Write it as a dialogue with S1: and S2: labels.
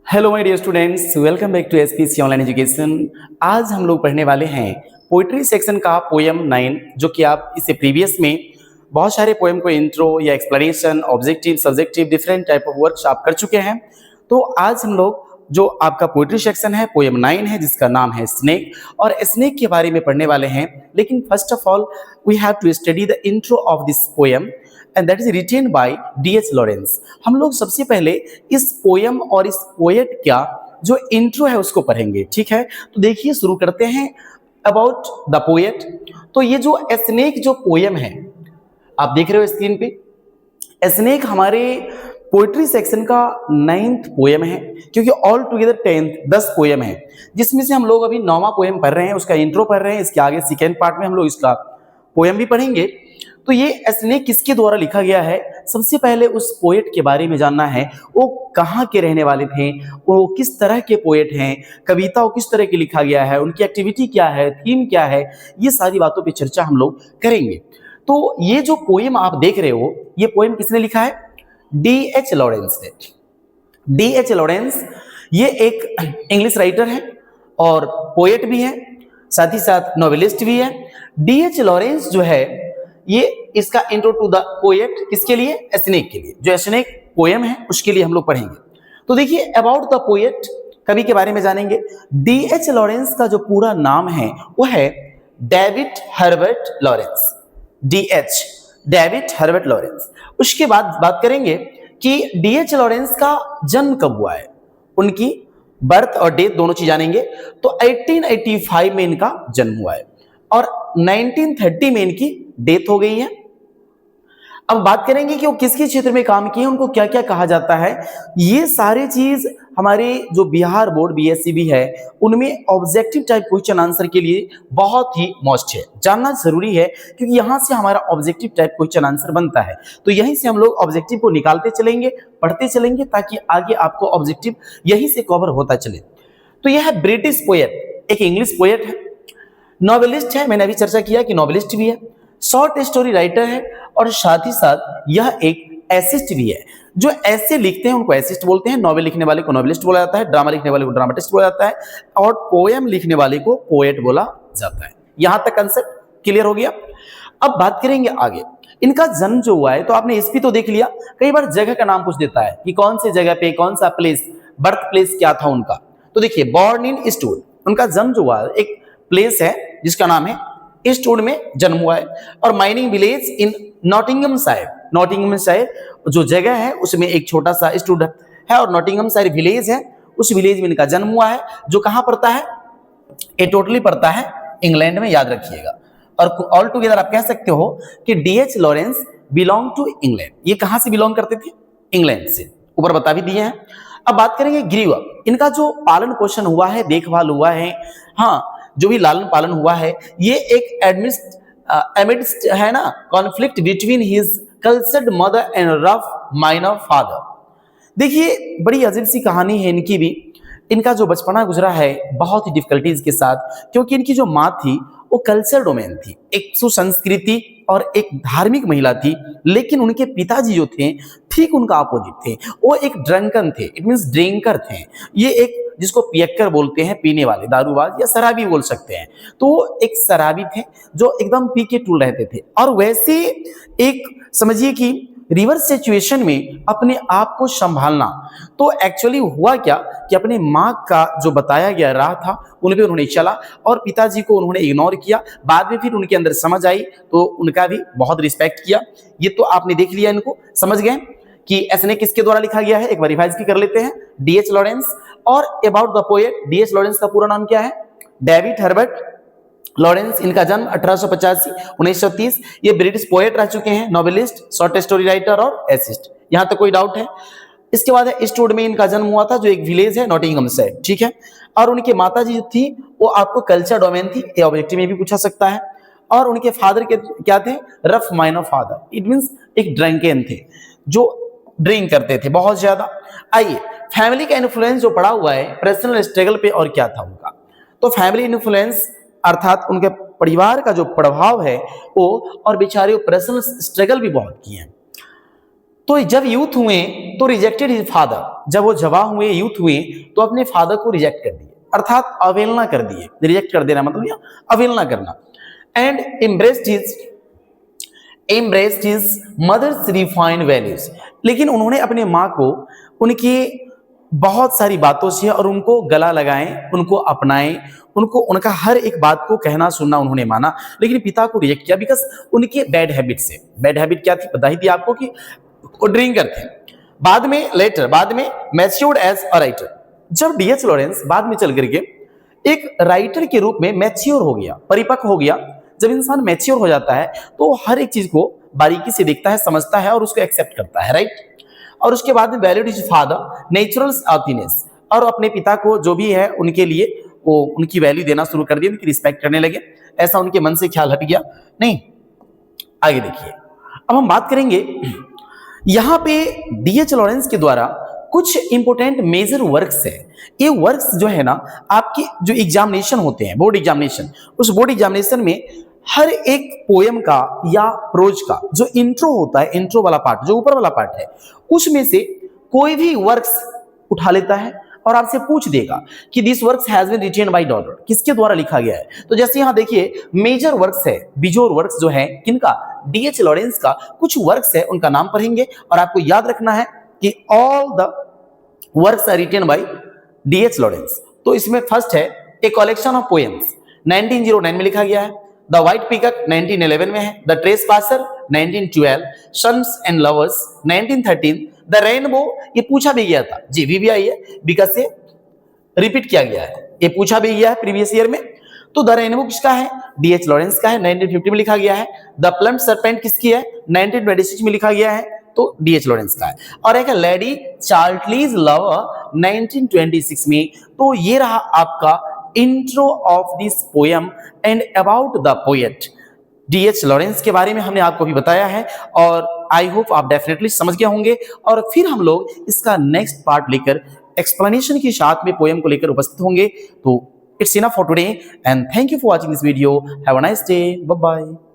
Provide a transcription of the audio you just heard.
S1: Hello my dear students, welcome back to SPC online education. आज हम लोग पढ़ने वाले हैं पोइट्री सेक्शन का पोएम 9, जो कि आप इससे प्रीवियस में बहुत सारे पोएम को इंट्रो या explanation, objective, subjective, different type of works आप कर चुके हैं। तो आज हम लोग जो आपका पोइट्री सेक्शन है पोएम 9 है, जिसका नाम है स्नेक, और स्नेक के बारे में पढ़ने वाले हैं। लेकिन first of all we have to study the intro of this poem and that is written by D H. Lawrence. हम लोग सबसे पहले इस पोएम और इस पोएट का जो इंट्रो है उसको पढ़ेंगे, ठीक है। तो देखिए, शुरू करते हैं अबाउट द पोएट। तो ये जो स्नेक जो पोएम है आप देख रहे हो स्क्रीन पे, स्नेक हमारे पोएट्री सेक्शन का 9th पोएम है, क्योंकि ऑल टुगेदर 10 पोएम है, जिसमें से हम लोग अभी 9वां पोएम पढ़ रहे हैं, उसका इंट्रो पढ़ रहे हैं। इसके आगे सेकेंड पार्ट में हम लोग इसका पोएम भी पढ़ेंगे। तो ये स्नेक किसके द्वारा लिखा गया है, सबसे पहले उस पोएट के बारे में जानना है। वो कहाँ के रहने वाले थे, वो किस तरह के पोएट हैं, कविता वो किस तरह की लिखा गया है, उनकी एक्टिविटी क्या है, थीम क्या है, ये सारी बातों पे चर्चा हम लोग करेंगे। तो ये जो पोएम आप देख रहे हो, ये पोएम किसने लिखा है? डी.एच. लॉरेंस ने। डी.एच. लॉरेंस ये एक इंग्लिश राइटर है और पोएट भी है, साथ ही साथ नॉवेलिस्ट भी है। डी.एच. लॉरेंस जो है, ये इसका इंट्रो टू द पोएट किसके लिए? स्नेक के लिए। जो स्नेक पोएम है उसके लिए हम लोग पढ़ेंगे। तो देखिए, अबाउट द पोएट, कवि के बारे में जानेंगे। डी.एच. लॉरेंस का जो पूरा नाम है वो है David Herbert Lawrence. D.H.. David Herbert Lawrence. उसके बाद बात करेंगे कि डी.एच. लॉरेंस का जन्म कब हुआ है, उनकी बर्थ और डेथ दोनों चीज जानेंगे। तो 1885 में इनका जन्म हुआ है और 1930 में इनकी डेथ हो गई है। अब बात करेंगे कि वो किस किस क्षेत्र में काम किए, उनको क्या क्या कहा जाता है। ये सारी चीज हमारे जो बिहार बोर्ड बीएससी भी है, उनमें ऑब्जेक्टिव टाइप क्वेश्चन आंसर के लिए बहुत ही मस्ट है, जानना जरूरी है, क्योंकि यहां से हमारा ऑब्जेक्टिव टाइप क्वेश्चन आंसर बनता है। तो यहीं से हम लोग ऑब्जेक्टिव को निकालते चलेंगे, पढ़ते चलेंगे, ताकि आगे आपको ऑब्जेक्टिव यहीं से कवर होता चले। तो यह है ब्रिटिश पोएट, एक इंग्लिश पोएट है, नॉवेलिस्ट है, मैंने अभी चर्चा किया कि नॉवेलिस्ट भी है, शॉर्ट स्टोरी राइटर है, और साथ ही साथ यह एक एसिस्ट भी है। जो ऐसे लिखते हैं उनको एसिस्ट बोलते हैं, नॉवेल लिखने वाले को नॉवेलिस्ट बोला जाता है, ड्रामा लिखने वाले को ड्रामाटिस्ट बोला जाता है, और पोएम लिखने वाले को पोएट बोला जाता है। यहां तक कंसेप्ट क्लियर हो गया। अब बात करेंगे आगे। इनका जन्म जो हुआ है, तो आपने एसपी तो देख लिया, कई बार जगह का नाम पूछ देता है कि कौन सी जगह पे, कौन सा प्लेस, बर्थ प्लेस क्या था उनका। तो देखिए, बॉर्न इन ईस्टवुड, उनका जन्म जो हुआ है, एक प्लेस है जिसका नाम है ईस्टवुड में जन्म हुआ है, और mining village in Nottinghamshire. Nottinghamshire जो जगह है उसमें एक छोटा सा ईस्टवुड है, और नॉटिंघमशायर विलेज है, उस विलेज में इनका जन्म हुआ है, जो कहां पड़ता है? ये टोटली पड़ता है इंग्लैंड में, याद रखिएगा। और ऑल टुगेदर आप कह सकते हो कि D H. Lawrence belong to England. ये कहां से बिलोंग करते थे? इंग्लैंड से, ऊपर बता भी दिए हैं। अब बात करेंगे ग्रीव अप, इनका जो पालन पोषण हुआ है, देखभाल हुआ है, हाँ, जो भी लालन पालन हुआ है, ये एक एमिडस्ट है ना, conflict between his cultured mother and rough minor father. देखिए, बड़ी अजीब सी कहानी है इनकी भी। इनका जो बचपना गुजरा है बहुत ही डिफिकल्टीज के साथ, क्योंकि इनकी जो माँ थी वो कल्चर डोमेन थी, एक सुसंस्कृति और एक धार्मिक महिला थी। लेकिन उनके पिताजी जो थे ठीक उनका अपोजिट थे, वो एक ड्रंकन थे, इट मींस ड्रिंकर थे। ये एक जिसको पियक्कर बोलते हैं, पीने वाले, दारूबाज या शराबी बोल सकते हैं। तो वो एक शराबी थे जो एकदम पी के टूल रहते थे, और वैसे एक समझिए कि रिवर्स सिचुएशन में अपने आप को संभालना। तो एक्चुअली हुआ क्या कि अपने माँ का जो बताया गया राह था उन पे उन्होंने चला, और पिताजी को उन्होंने इग्नोर किया। बाद में फिर उनके अंदर समझ आई तो उनका भी बहुत रिस्पेक्ट किया। ये तो आपने देख लिया, इनको समझ गए कि ऐसे किसके द्वारा लिखा गया है। एक बार रिवाइज भी कर लेते हैं, डी.एच. लॉरेंस। और about the poet, D.H.. Lawrence का पूरा नाम क्या है? David Herbert Lawrence. इनका जन्म 1885 1930। ये ब्रिटिश पोएट रह चुके हैं, नॉवेलिस्ट, शॉर्ट स्टोरी राइटर और एसिस्ट। यहां तक कोई डाउट है? इसके बाद है ईस्टवुड में इनका जन्म हुआ था, जो एक विलेज है नॉटिंघमशायर, ठीक है। और उनकी माता जी जो थी वो आपको कल्चर डोमेन थी, ये ऑब्जेक्टिव में भी पूछा सकता है। और उनके फादर के क्या थे? Rough minor father, it means एक ड्रंकन थे जो ड्रिंक करते थे बहुत ज्यादा। आइए, फैमिली का इन्फ्लुएंस जो पड़ा हुआ है पर्सनल स्ट्रगल पे, और क्या था उनका। तो फैमिली इन्फ्लुएंस अर्थात उनके परिवार का जो प्रभाव है वो, और बेचारे पर्सनल स्ट्रगल भी बहुत किए हैं। तो जब यूथ हुए तो रिजेक्टेड हिज फादर, जब वो जवान हुए, यूथ हुए, तो अपने फादर को रिजेक्ट कर दिए, अर्थात अवहेलना कर दिए। रिजेक्ट कर देना मतलब यहाँ अवहेलना करना। And embraced his mother's refined values, लेकिन उन्होंने अपने माँ को उनकी बहुत सारी बातों से और उनको गला लगाएं, उनको अपनाएं, उनको उनका हर एक बात को कहना सुनना उन्होंने माना, लेकिन पिता को रिजेक्ट किया बिकॉज उनके बैड हैबिट से। बैड हैबिट क्या थी पता ही थी आपको कि वो ड्रिंकर थे। बाद में मैच्योर्ड एज अ राइटर, जब डीएच लॉरेंस बाद में चल करके एक राइटर के रूप में मैच्योर हो गया, परिपक्व हो गया। जब इंसान मैच्योर हो जाता है तो हर एक चीज को बारीकी से देखता है, समझता है और उसको एक्सेप्ट करता है, राइट। और उसके बाद में वैल्यूड हिज फादर नेचुरल ऑथीनेस, और अपने पिता को जो भी है उनके लिए वो उनकी वैल्यू देना शुरू कर दी, उनकी रिस्पेक्ट करने लगे। ऐसा उनके मन से ख्याल हट गया नहीं। आगे देखिए, अब हम बात करेंगे यहां पे डीएच लॉरेंस के द्वारा कुछ इंपोर्टेंट मेजर वर्क्स है। ये वर्क्स जो है ना, आपकी जो एग्जामिनेशन होते हैं, बोर्ड एग्जामिनेशन, उस बोर्ड एग्जामिनेशन में हर एक पोएम का या प्रोज का जो इंट्रो होता है, इंट्रो वाला पार्ट जो ऊपर वाला पार्ट है, उसमें से कोई भी वर्क्स उठा लेता है और आपसे पूछ देगा कि this works has been written by daughter, किसके द्वारा लिखा गया है। तो जैसे यहां देखिए मेजर वर्क्स है, बिजोर वर्क्स जो है किनका, डीएच लॉरेंस का। कुछ वर्क्स है उनका नाम पढ़ेंगे और आपको याद रखना है कि all the works are written by D H Lawrence. तो इसमें फर्स्ट है ए कलेक्शन ऑफ पोएम्स, 1909 में लिखा गया है। द व्हाइट पीकॉक 1911 में है। The trespasser 1912, sons and lovers 1913, the rainbow, ये पूछा भी गया था जी, वीवीआई है बिकॉज से रिपीट किया गया है, ये पूछा भी गया है प्रीवियस ईयर में। तो द रेनबो किसका है, डीएच लॉरेंस का है, 1950 में लिखा गया है। द प्लम्ड सरपेंट किसकी है, 1926 में लिखा गया है, तो डीएच लॉरेंस का है। और एक लेडी चार्टलीज लवर 1926 में। तो ये रहा आपका intro of this poem and about the poet D H Lawrence के बारे में हमने आपको भी बताया है, और आई होप आप डेफिनेटली समझ गए होंगे। और फिर हम लोग इसका नेक्स्ट पार्ट लेकर एक्सप्लेनेशन के साथ में पोएम को लेकर उपस्थित होंगे। तो it's enough for today and thank you for watching this video. Have a nice day, bye bye.